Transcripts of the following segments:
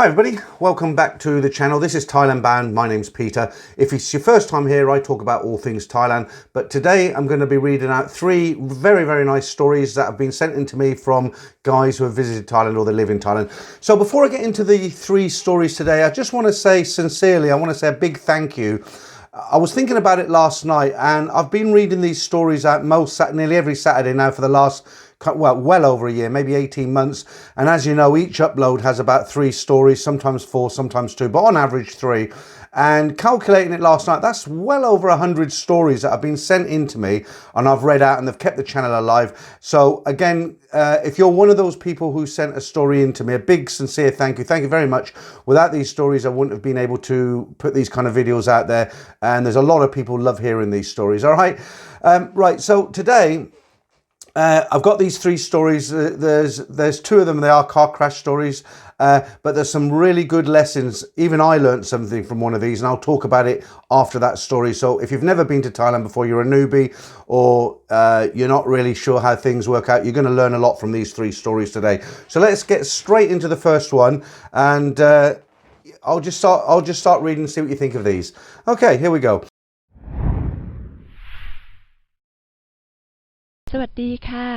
Hi everybody, welcome back to the channel. This is Thailand Bound. My name's Peter. If it's your first time here, I talk about all things Thailand, but today I'm going to be reading out three very nice stories that have been sent in to me from guys who have visited Thailand or they live in Thailand. So before I get into the three stories today, I just want to say sincerely, I want to say a big thank you. I was thinking about it last night and I've been reading these stories out nearly every Saturday now for the last well over a year, maybe 18 months. And as you know, each upload has about 3 stories, sometimes 4, sometimes 2, but on average 3. And calculating it last night, that's well over 100 stories that have been sent in to me and I've read out and they've kept the channel alive. So again, if you're one of those people who sent a story in to me, a big sincere thank you. Thank you very much. Without these stories, I wouldn't have been able to put these kind of videos out there. And there's a lot of people who love hearing these stories. All right. Right. So today, I've got these 3 stories. There's 2 of them. They are car crash stories, but there's some really good lessons. Even I learned something from one of these, and I'll talk about it after that story. So if you've never been to Thailand before, you're a newbie, or you're not really sure how things work out, you're going to learn a lot from these 3 stories today. So let's get straight into the first one, and I'll just start reading and see what you think of these. Okay, here we go. สวัสดีค่ะ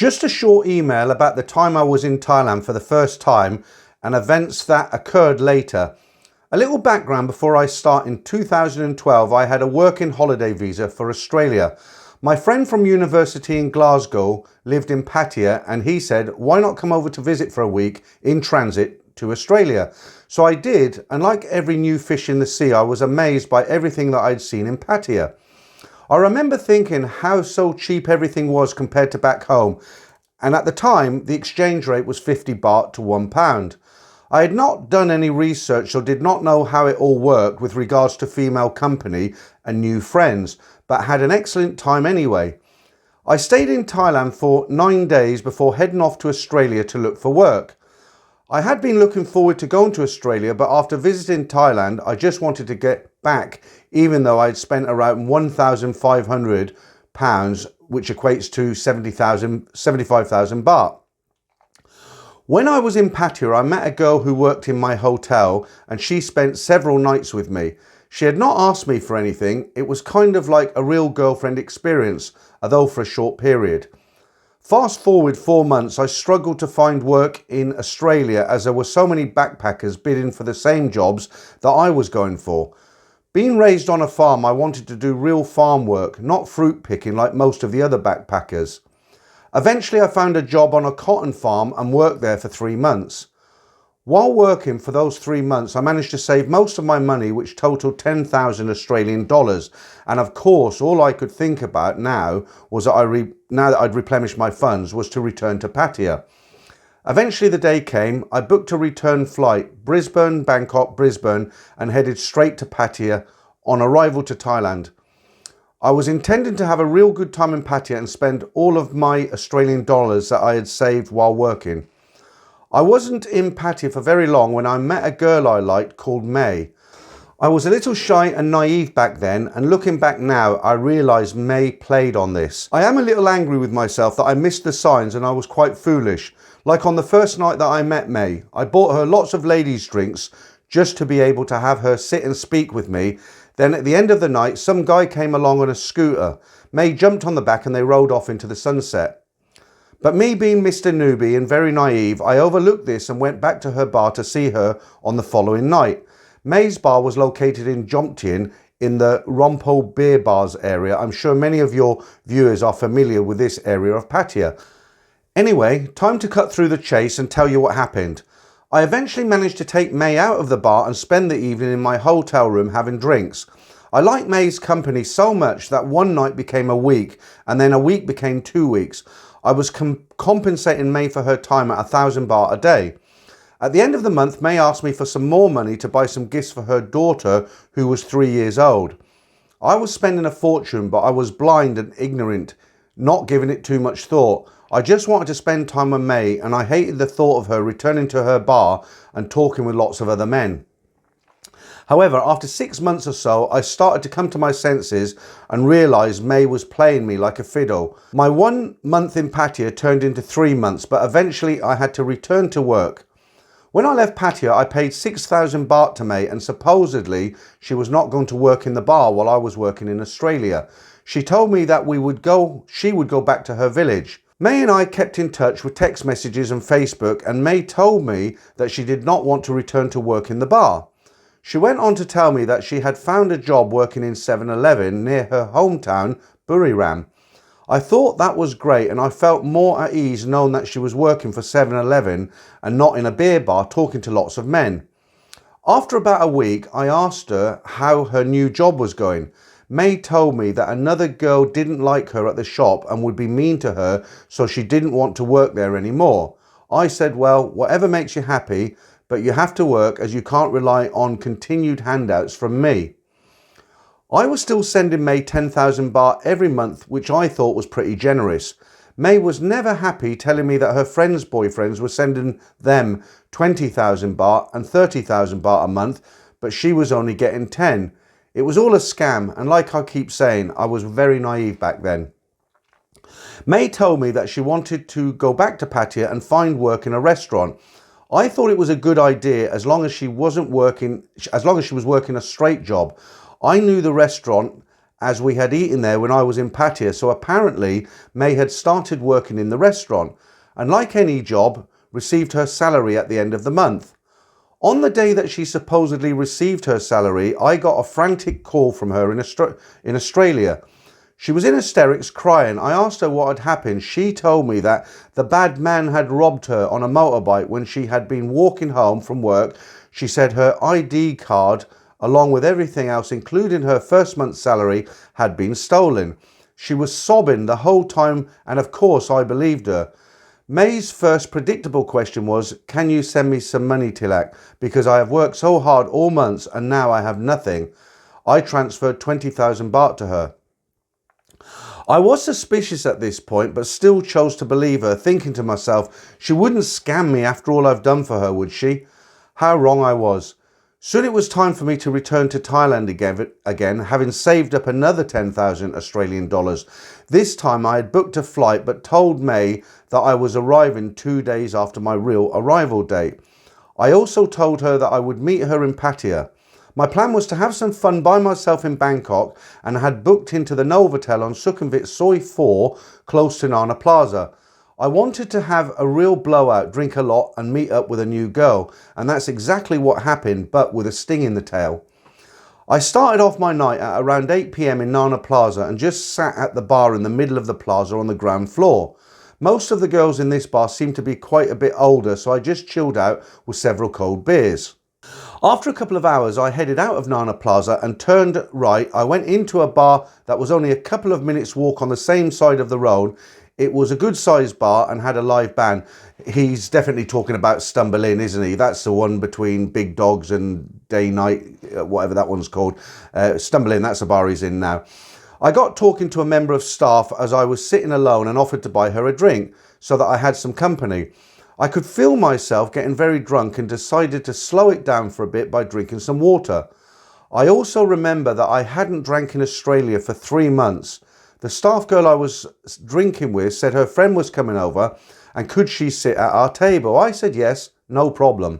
Just a short email about the time I was in Thailand for the first time and events that occurred later. A little background before I start. In 2012, I had a working holiday visa for Australia. My friend from university in Glasgow lived in Pattaya and he said, why not come over to visit for a week in transit to Australia? So I did, and like every new fish in the sea, I was amazed by everything that I'd seen in Pattaya. I remember thinking how so cheap everything was compared to back home, and at the time the exchange rate was 50 baht to £1. I had not done any research or did not know how it all worked with regards to female company and new friends, but had an excellent time anyway. I stayed in Thailand for 9 days before heading off to Australia to look for work. I had been looking forward to going to Australia, but after visiting Thailand, I just wanted to get back, even though I'd spent around £1,500, which equates to 75,000 baht. When I was in Pattaya, I met a girl who worked in my hotel and she spent several nights with me. She had not asked me for anything. It was kind of like a real girlfriend experience, although for a short period. Fast forward 4 months, I struggled to find work in Australia as there were so many backpackers bidding for the same jobs that I was going for. Being raised on a farm, I wanted to do real farm work, not fruit picking like most of the other backpackers. Eventually I found a job on a cotton farm and worked there for 3 months. While working for those 3 months, I managed to save most of my money, which totaled 10,000 Australian dollars. And of course, all I could think about now was that now that I'd replenished my funds was to return to Pattaya. Eventually the day came. I booked a return flight, Brisbane, Bangkok, Brisbane, and headed straight to Pattaya on arrival to Thailand. I was intending to have a real good time in Pattaya and spend all of my Australian dollars that I had saved while working. I wasn't in Pattaya for very long when I met a girl I liked called May. I was a little shy and naive back then, and looking back now, I realised May played on this. I am a little angry with myself that I missed the signs and I was quite foolish. Like on the first night that I met May, I bought her lots of ladies' drinks just to be able to have her sit and speak with me. Then at the end of the night, some guy came along on a scooter. May jumped on the back and they rode off into the sunset. But me being Mr. Newbie and very naive, I overlooked this and went back to her bar to see her on the following night. May's bar was located in Jomtien in the Rompo Beer Bars area. I'm sure many of your viewers are familiar with this area of Pattaya. Anyway, time to cut through the chase and tell you what happened. I eventually managed to take May out of the bar and spend the evening in my hotel room having drinks. I liked May's company so much that one night became a week and then a week became 2 weeks. I was compensating May for her time at 1,000 baht a day. At the end of the month, May asked me for some more money to buy some gifts for her daughter, who was 3 years old. I was spending a fortune, but I was blind and ignorant, not giving it too much thought. I just wanted to spend time with May, and I hated the thought of her returning to her bar and talking with lots of other men. However, after 6 months or so, I started to come to my senses and realised May was playing me like a fiddle. My 1 month in Pattaya turned into 3 months, but eventually I had to return to work. When I left Pattaya, I paid 6,000 baht to May, and supposedly she was not going to work in the bar while I was working in Australia. She told me that she would go back to her village. May and I kept in touch with text messages and Facebook, and May told me that she did not want to return to work in the bar. She went on to tell me that she had found a job working in 7-Eleven near her hometown, Buriram. I thought that was great, and I felt more at ease knowing that she was working for 7-Eleven and not in a beer bar talking to lots of men. After about a week, I asked her how her new job was going. May told me that another girl didn't like her at the shop and would be mean to her, so she didn't want to work there anymore. I said, well, whatever makes you happy, but you have to work as you can't rely on continued handouts from me. I was still sending May 10,000 baht every month, which I thought was pretty generous. May was never happy telling me that her friends' boyfriends were sending them 20,000 baht and 30,000 baht a month, but she was only getting 10. It was all a scam, and like I keep saying, I was very naive back then. May told me that she wanted to go back to Pattaya and find work in a restaurant. I thought it was a good idea as long as she was working a straight job. I knew the restaurant as we had eaten there when I was in Pattaya, so apparently May had started working in the restaurant and, like any job, received her salary at the end of the month. On the day that she supposedly received her salary, I got a frantic call from her in Australia. She was in hysterics, crying. I asked her what had happened. She told me that the bad man had robbed her on a motorbike when she had been walking home from work. She said her ID card, along with everything else, including her first month's salary, had been stolen. She was sobbing the whole time, and of course I believed her. May's first predictable question was, can you send me some money, Tilak? Because I have worked so hard all months and now I have nothing. I transferred 20,000 baht to her. I was suspicious at this point, but still chose to believe her, thinking to myself, she wouldn't scam me after all I've done for her, would she? How wrong I was. Soon it was time for me to return to Thailand again, having saved up another 10,000 Australian dollars. This time I had booked a flight but told May that I was arriving 2 days after my real arrival date. I also told her that I would meet her in Pattaya. My plan was to have some fun by myself in Bangkok and had booked into the Novotel on Sukhumvit Soi 4 close to Nanaplaza. I wanted to have a real blowout, drink a lot and meet up with a new girl, and that's exactly what happened, but with a sting in the tail. I started off my night at around 8 PM in Nana Plaza and just sat at the bar in the middle of the plaza on the ground floor. Most of the girls in this bar seemed to be quite a bit older, so I just chilled out with several cold beers. After a couple of hours, I headed out of Nana Plaza and turned right. I went into a bar that was only a couple of minutes walk on the same side of the road. It was a good sized bar and had a live band. He's definitely talking about Stumble In, isn't he? That's the one between Big Dogs and Day Night, whatever that one's called. Stumble In, that's the bar he's in now. I got talking to a member of staff as I was sitting alone and offered to buy her a drink so that I had some company. I could feel myself getting very drunk and decided to slow it down for a bit by drinking some water. I also remember that I hadn't drank in Australia for 3 months. The staff girl I was drinking with said her friend was coming over and could she sit at our table. I said yes, no problem.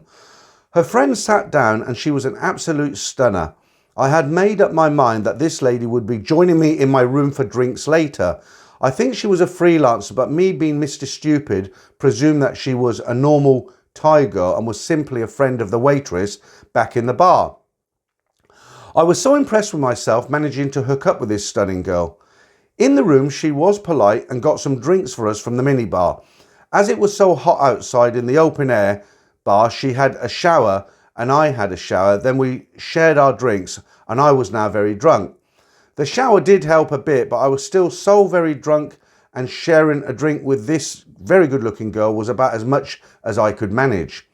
Her friend sat down and she was an absolute stunner. I had made up my mind that this lady would be joining me in my room for drinks later. I think she was a freelancer, but me being Mr. Stupid presumed that she was a normal Thai girl and was simply a friend of the waitress back in the bar. I was so impressed with myself managing to hook up with this stunning girl. In the room, she was polite and got some drinks for us from the minibar. As it was so hot outside in the open air bar, she had a shower and I had a shower. Then we shared our drinks and I was now very drunk. The shower did help a bit, but I was still so very drunk, and sharing a drink with this very good looking girl was about as much as I could manage.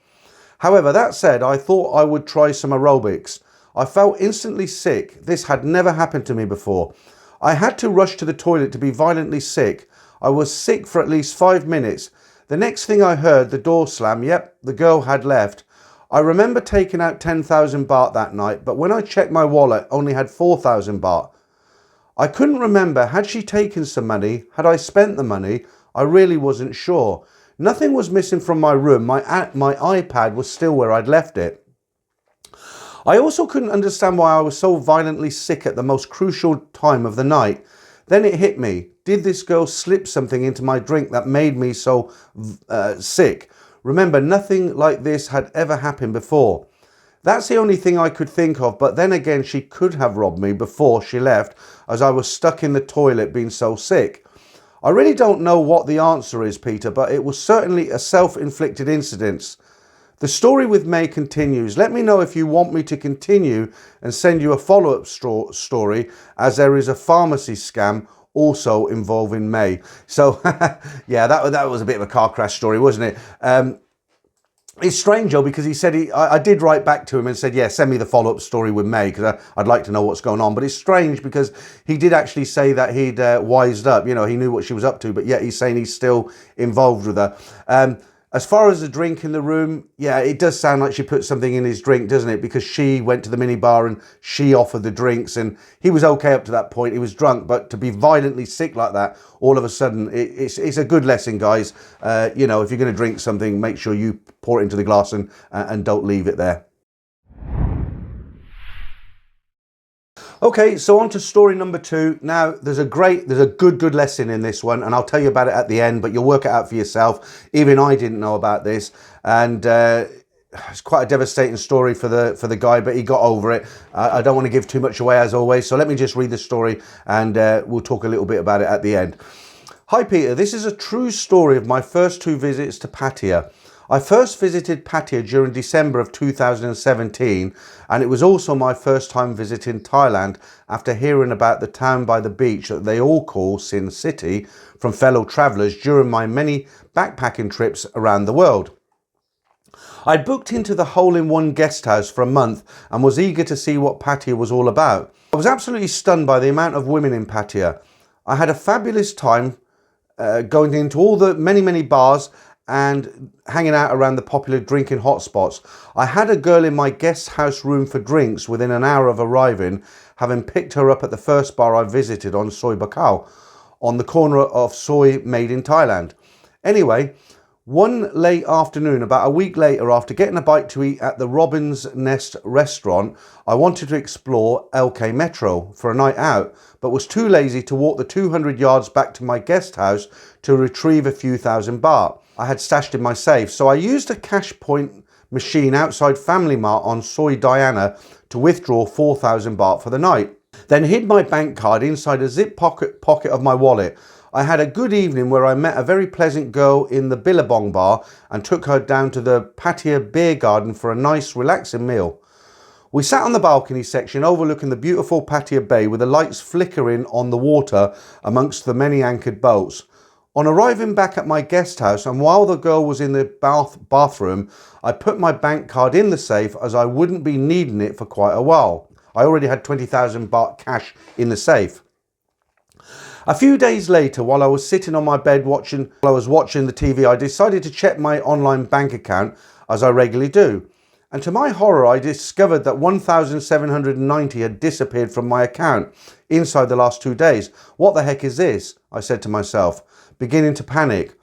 However, that said, I thought I would try some aerobics. I felt instantly sick. This had never happened to me before. I had to rush to the toilet to be violently sick. I was sick for at least 5 minutes. The next thing I heard, the door slam. Yep, the girl had left. I remember taking out 10,000 baht that night, but when I checked my wallet, only had 4,000 baht. I couldn't remember, had she taken some money? Had I spent the money? I really wasn't sure. Nothing was missing from my room. My iPad was still where I'd left it. I also couldn't understand why I was so violently sick at the most crucial time of the night. Then it hit me. Did this girl slip something into my drink that made me so sick? Remember, nothing like this had ever happened before. That's the only thing I could think of, but then again, she could have robbed me before she left, as I was stuck in the toilet being so sick. I really don't know what the answer is, Peter, but it was certainly a self-inflicted incident. The story with May continues. Let me know if you want me to continue and send you a follow-up story, as there is a pharmacy scam also involving May. So, yeah, that was a bit of a car crash story, wasn't it? It's strange, though, because he said I did write back to him and said, yeah, send me the follow-up story with May, because I'd like to know what's going on. But it's strange because he did actually say that he'd wised up. You know, he knew what she was up to, but yet he's saying he's still involved with her. As far as the drink in the room, yeah, it does sound like she put something in his drink, doesn't it? Because she went to the minibar and she offered the drinks, and he was okay up to that point. He was drunk, but to be violently sick like that, all of a sudden, it's a good lesson, guys. You know, if you're going to drink something, make sure you pour it into the glass and don't leave it there. Okay, so on to story number 2. Now, there's a good lesson in this one, and I'll tell you about it at the end, but you'll work it out for yourself. Even I didn't know about this, and it's quite a devastating story for the guy, but he got over it. I don't want to give too much away, as always, so let me just read the story, and we'll talk a little bit about it at the end. Hi, Peter. This is a true story of my first 2 visits to Pattaya. I first visited Pattaya during December of 2017, and it was also my first time visiting Thailand after hearing about the town by the beach that they all call Sin City from fellow travellers during my many backpacking trips around the world. I'd booked into the hole-in-one guest house for a month and was eager to see what Pattaya was all about. I was absolutely stunned by the amount of women in Pattaya. I had a fabulous time going into all the many bars and hanging out around the popular drinking hotspots. I had a girl in my guest house room for drinks within an hour of arriving, having picked her up at the first bar I visited on Soicowboy, on the corner of Soy Made in Thailand. Anyway, one late afternoon, about a week later, after getting a bite to eat at the Robin's Nest restaurant, I wanted to explore LK Metro for a night out, but was too lazy to walk the 200 yards back to my guest house to retrieve a few thousand baht I had stashed in my safe. So I used a cash point machine outside Family Mart on Soy Diana to withdraw 4,000 baht for the night. Then hid my bank card inside a zip pocket of my wallet. I had a good evening where I met a very pleasant girl in the Billabong bar and took her down to the Pattaya beer garden for a nice relaxing meal. We sat on the balcony section overlooking the beautiful Pattaya Bay with the lights flickering on the water amongst the many anchored boats. On arriving back at my guest house, and while the girl was in the bathroom, I put my bank card in the safe as I wouldn't be needing it for quite a while. I already had 20,000 baht cash in the safe. A few days later, while I was sitting on my bed watching the TV, I decided to check my online bank account as I regularly do. And to my horror, I discovered that 1,790 had disappeared from my account inside the last 2 days. What the heck is this? I said to myself, beginning to panic.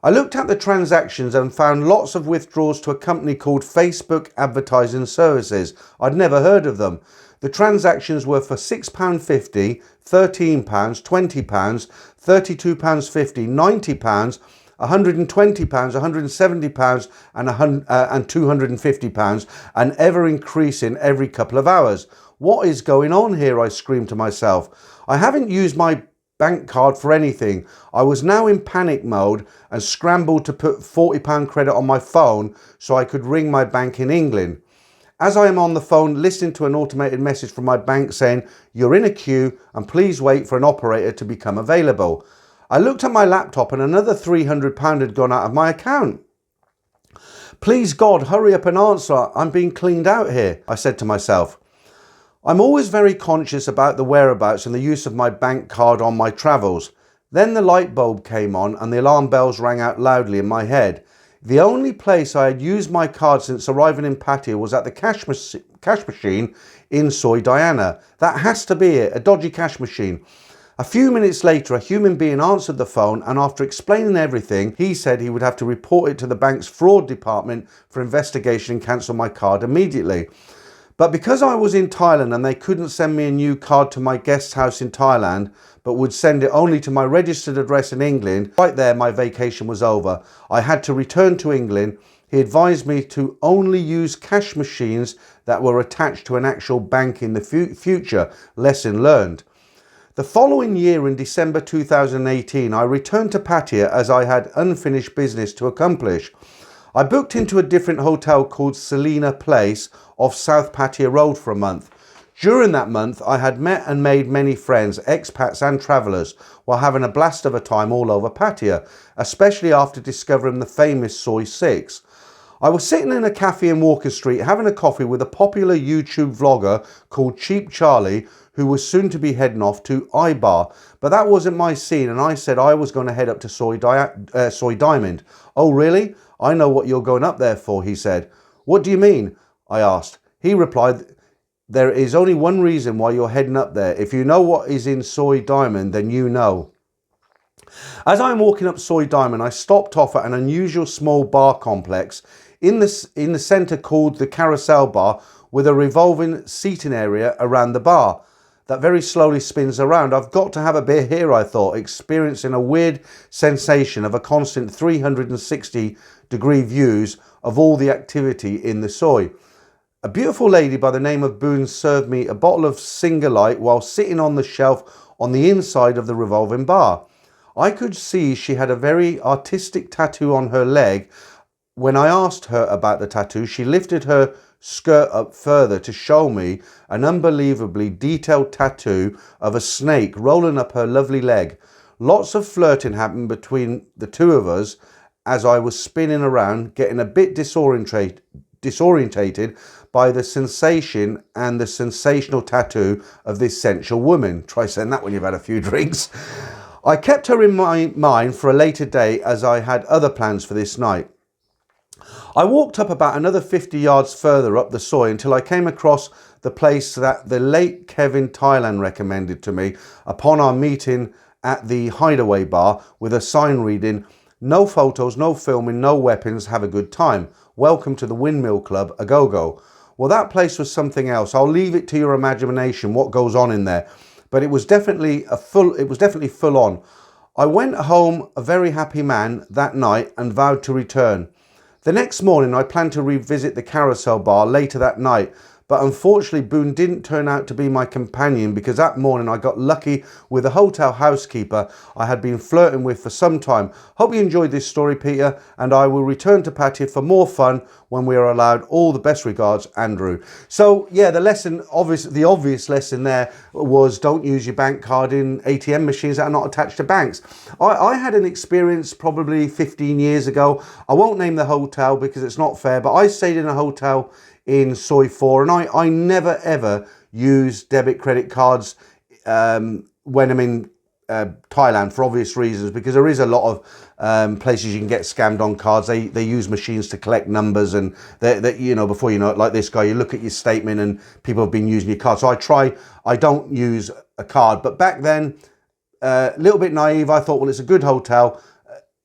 I looked at the transactions and found lots of withdrawals to a company called Facebook Advertising Services. I'd never heard of them. The transactions were for £6.50, £13, £20, £32.50, £90, £120, £170 and £250, and ever increasing every couple of hours. What is going on here? I screamed to myself. I haven't used my bank card for anything. I was now in panic mode and scrambled to put £40 credit on my phone so I could ring my bank in England. As I am on the phone listening to an automated message from my bank saying, "You're in a queue and please wait for an operator to become available," I looked at my laptop and another £300 had gone out of my account. "Please God, hurry up and answer. I'm being cleaned out here," I said to myself. I'm always very conscious about the whereabouts and the use of my bank card on my travels. Then the light bulb came on and the alarm bells rang out loudly in my head. The only place I had used my card since arriving in Pattaya was at the cash machine in Soy Diana. That has to be it, a dodgy cash machine. A few minutes later, a human being answered the phone, and after explaining everything, he said he would have to report it to the bank's fraud department for investigation and cancel my card immediately. But because I was in Thailand and they couldn't send me a new card to my guest house in Thailand, but would send it only to my registered address in England, right there my vacation was over. I had to return to England. He advised me to only use cash machines that were attached to an actual bank in the future. Lesson learned. The following year, in December 2018, I returned to Pattaya as I had unfinished business to accomplish. I booked into a different hotel called Selina Place off South Pattaya Road for a month. During that month, I had met and made many friends, expats and travellers, while having a blast of a time all over Pattaya, especially after discovering the famous Soi 6. I was sitting in a cafe in Walking Street having a coffee with a popular YouTube vlogger called Cheap Charlie, who was soon to be heading off to Ibar. But that wasn't my scene, and I said I was going to head up to Soi Diamond. Oh really? I know what you're going up there for, he said. What do you mean? I asked. He replied, there is only one reason why you're heading up there. If you know what is in Soi Diamond, then you know. As I'm walking up Soi Diamond, I stopped off at an unusual small bar complex in the centre called the Carousel Bar, with a revolving seating area around the bar that very slowly spins around. I've got to have a beer here, I thought, experiencing a weird sensation of a constant 360-degree views of all the activity in the Soi. A beautiful lady by the name of Boone served me a bottle of Singer Light while sitting on the shelf on the inside of the revolving bar. I could see she had a very artistic tattoo on her leg. When I asked her about the tattoo, she lifted her skirt up further to show me an unbelievably detailed tattoo of a snake rolling up her lovely leg. Lots of flirting happened between the two of us as I was spinning around, getting a bit disorientated by the sensation and the sensational tattoo of this sensual woman. Try saying that when you've had a few drinks. I kept her in my mind for a later day as I had other plans for this night. I walked up about another 50 yards further up the Soi until I came across the place that the late Kevin Thailand recommended to me upon our meeting at the Hideaway Bar, with a sign reading, "No photos, no filming, no weapons, have a good time. Welcome to the Windmill Club, a go-go." Well, that place was something else. I'll leave it to your imagination what goes on in there, but it was definitely full on. I went home a very happy man that night and vowed to return. The next morning, I planned to revisit the Carousel Bar later that night, but unfortunately Boone didn't turn out to be my companion, because that morning I got lucky with a hotel housekeeper I had been flirting with for some time. Hope you enjoyed this story, Peter, and I will return to Pattaya for more fun when we are allowed. All the best regards, Andrew. So yeah, the obvious lesson there was don't use your bank card in ATM machines that are not attached to banks. I had an experience probably 15 years ago. I won't name the hotel because it's not fair, but I stayed in a hotel in Soi 4, and I never ever use debit credit cards when I'm in Thailand, for obvious reasons, because there is a lot of places you can get scammed on cards. They use machines to collect numbers, and they you know, before you know it, like this guy, you look at your statement and people have been using your card. So I don't use a card, but back then, a little bit naive, I thought, well, it's a good hotel,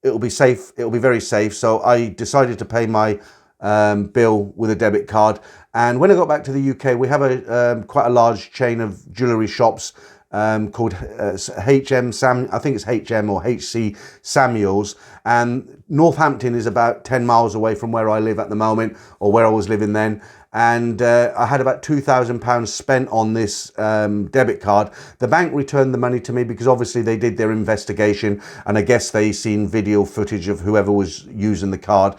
it'll be safe, it'll be very safe. So I decided to pay my bill with a debit card. And when I got back to the UK, we have a quite a large chain of jewellery shops called I think it's HM or HC Samuels, and Northampton is about 10 miles away from where I live at the moment, or where I was living then. And I had about £2,000 spent on this debit card. The bank returned the money to me because obviously they did their investigation, and I guess they seen video footage of whoever was using the card.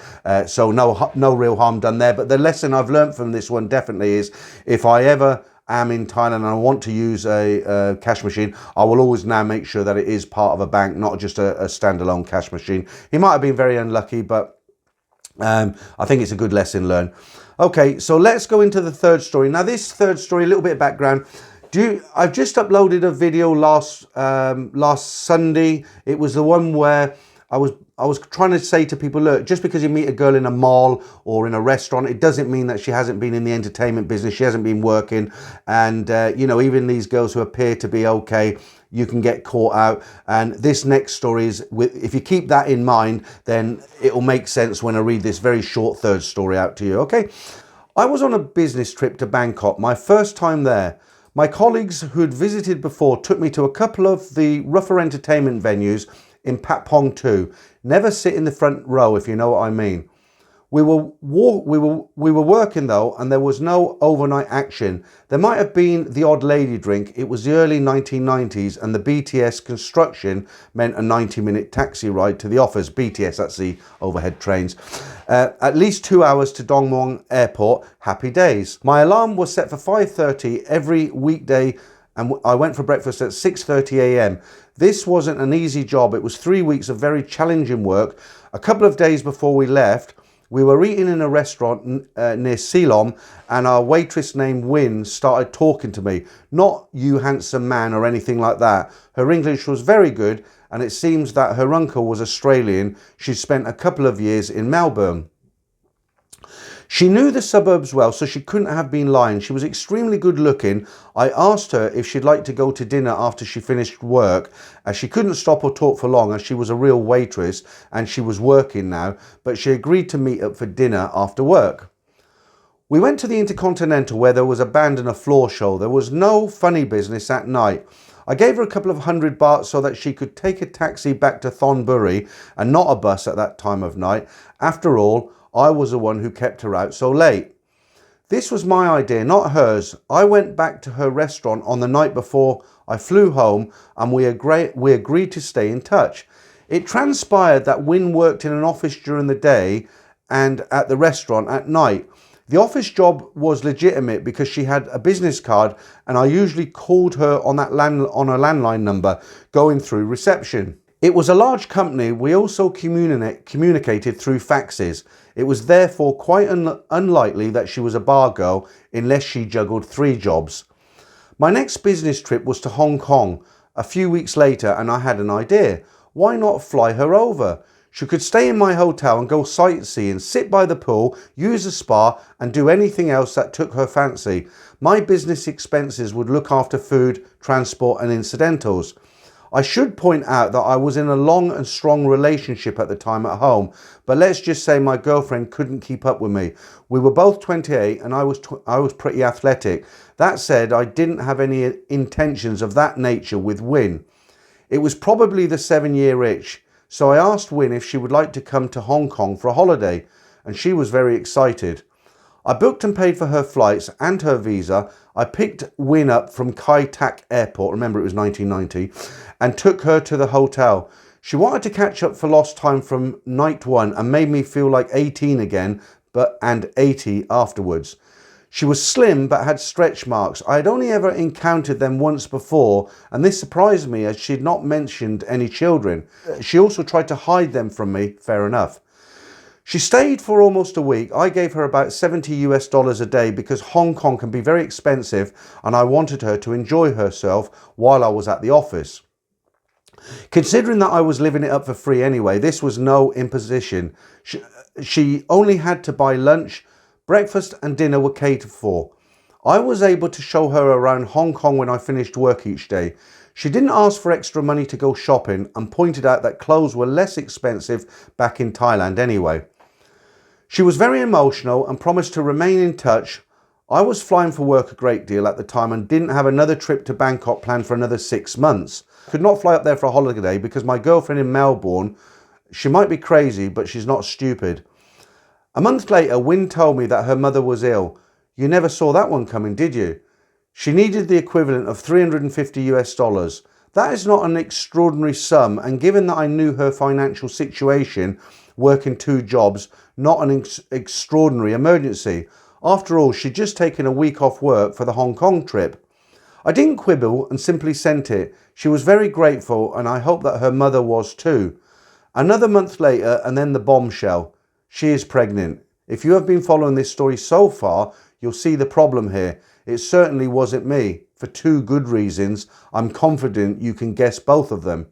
So no real harm done there. But the lesson I've learned from this one definitely is, if I ever am in Thailand and I want to use a cash machine, I will always now make sure that it is part of a bank, not just a standalone cash machine. He might have been very unlucky, but I think it's a good lesson learned. Okay, so let's go into the third story. Now, this third story, a little bit of background. I've just uploaded a video last Sunday. It was the one where I was trying to say to people, look, just because you meet a girl in a mall or in a restaurant, it doesn't mean that she hasn't been in the entertainment business, she hasn't been working. And, you know, even these girls who appear to be okay, you can get caught out. And this next story is, if you keep that in mind, then it will make sense when I read this very short third story out to you, okay? I was on a business trip to Bangkok, my first time there. My colleagues who had visited before took me to a couple of the rougher entertainment venues in Patpong 2. Never sit in the front row, if you know what I mean. We were working though, and there was no overnight action. There might have been the odd lady drink. It was the early 1990s, and the BTS construction meant a 90-minute taxi ride to the office. BTS, that's the overhead trains. At least 2 hours to Dong Muang Airport. Happy days. My alarm was set for 5:30 every weekday, and I went for breakfast at 6:30 a.m. This wasn't an easy job. It was 3 weeks of very challenging work. A couple of days before we left, we were eating in a restaurant near Silom, and our waitress named Win started talking to me. Not "you handsome man" or anything like that. Her English was very good, and it seems that her uncle was Australian. She'd spent a couple of years in Melbourne. She knew the suburbs well, so she couldn't have been lying. She was extremely good looking. I asked her if she'd like to go to dinner after she finished work, as she couldn't stop or talk for long, as she was a real waitress and she was working now, but she agreed to meet up for dinner after work. We went to the Intercontinental, where there was a band and a floor show. There was no funny business that night. I gave her a couple of $100 so that she could take a taxi back to Thonburi and not a bus at that time of night. After all, I was the one who kept her out so late. This was my idea, not hers. I went back to her restaurant on the night before I flew home, and we agreed to stay in touch. It transpired that Win worked in an office during the day and at the restaurant at night. The office job was legitimate because she had a business card, and I usually called her on a landline number going through reception. It was a large company. We also communicated through faxes. It was therefore quite unlikely that she was a bar girl unless she juggled 3 jobs. My next business trip was to Hong Kong a few weeks later, and I had an idea. Why not fly her over? She could stay in my hotel and go sightseeing, sit by the pool, use a spa, and do anything else that took her fancy. My business expenses would look after food, transport, and incidentals. I should point out that I was in a long and strong relationship at the time at home, but let's just say my girlfriend couldn't keep up with me. We were both 28, and I was pretty athletic. That said, I didn't have any intentions of that nature with Win. It was probably the 7-year itch, so I asked Win if she would like to come to Hong Kong for a holiday, and she was very excited. I booked and paid for her flights and her visa. I picked Win up from Kai Tak Airport, remember it was 1990, and took her to the hotel. She wanted to catch up for lost time from night 1 and made me feel like 18 again, and 80 afterwards. She was slim but had stretch marks. I had only ever encountered them once before, and this surprised me as she had not mentioned any children. She also tried to hide them from me, fair enough. She stayed for almost a week. I gave her about $70 a day because Hong Kong can be very expensive, and I wanted her to enjoy herself while I was at the office. Considering that I was living it up for free anyway, this was no imposition. She only had to buy lunch. Breakfast and dinner were catered for. I was able to show her around Hong Kong when I finished work each day. She didn't ask for extra money to go shopping and pointed out that clothes were less expensive back in Thailand anyway. She was very emotional and promised to remain in touch. I was flying for work a great deal at the time and didn't have another trip to Bangkok planned for another 6 months. I could not fly up there for a holiday because my girlfriend in Melbourne, she might be crazy, but she's not stupid. A month later, Win told me that her mother was ill. You never saw that one coming, did you? She needed the equivalent of $350. That is not an extraordinary sum, and given that I knew her financial situation, working 2 jobs, not an extraordinary emergency. After all, she'd just taken a week off work for the Hong Kong trip. I didn't quibble and simply sent it. She was very grateful, and I hope that her mother was too. Another month later, and then the bombshell. She is pregnant. If you have been following this story so far, you'll see the problem here. It certainly wasn't me. For 2 good reasons. I'm confident you can guess both of them.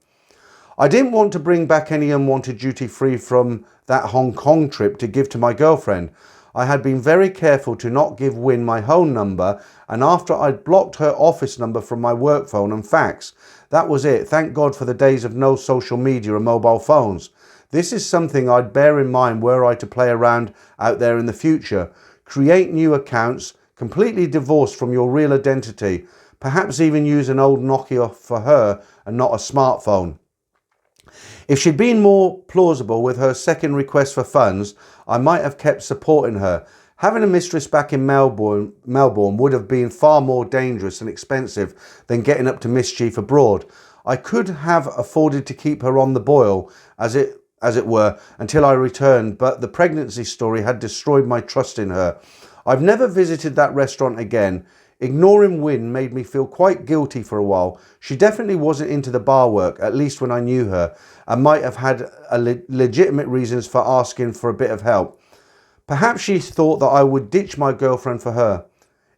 I didn't want to bring back any unwanted duty free from that Hong Kong trip to give to my girlfriend. I had been very careful to not give Win my home number, and after I'd blocked her office number from my work phone and fax, that was it. Thank God for the days of no social media and mobile phones. This is something I'd bear in mind were I to play around out there in the future. Create new accounts, completely divorced from your real identity. Perhaps even use an old Nokia for her and not a smartphone. If she'd been more plausible with her second request for funds, I might have kept supporting her. Having a mistress back in Melbourne would have been far more dangerous and expensive than getting up to mischief abroad. I could have afforded to keep her on the boil, as it were, until I returned, but the pregnancy story had destroyed my trust in her. I've never visited that restaurant again. Ignoring Win made me feel quite guilty for a while. She definitely wasn't into the bar work, at least when I knew her, and might have had legitimate reasons for asking for a bit of help. Perhaps she thought that I would ditch my girlfriend for her.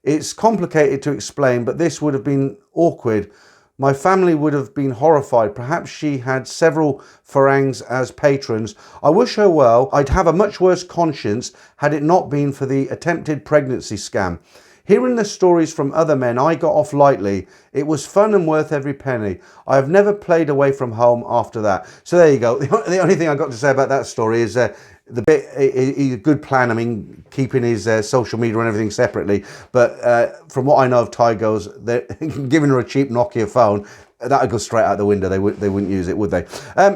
It's complicated to explain, but this would have been awkward. My family would have been horrified. Perhaps she had several Farangs as patrons. I wish her well. I'd have a much worse conscience had it not been for the attempted pregnancy scam. Hearing the stories from other men, I got off lightly. It was fun and worth every penny. I have never played away from home after that. So there you go. The only thing I got to say about that story is the bit, a good plan. I mean, keeping his social media and everything separately. But from what I know of thaigirls, they're giving her a cheap Nokia phone. That would go straight out the window. They wouldn't use it, would they?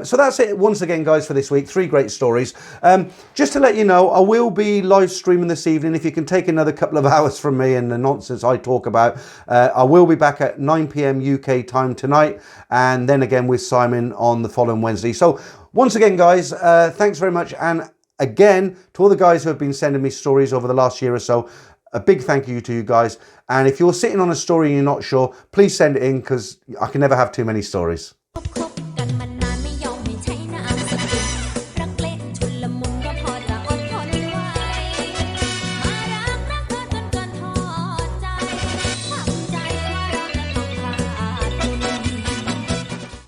So that's it once again, guys, for this week. 3 great stories. Just to let you know, I will be live streaming this evening. If you can take another couple of hours from me and the nonsense I talk about, I will be back at 9 p.m. UK time tonight, and then again with Simon on the following Wednesday. So once again, guys, thanks very much. And again, to all the guys who have been sending me stories over the last year or so, a big thank you to you guys. And if you're sitting on a story and you're not sure, please send it in, because I can never have too many stories.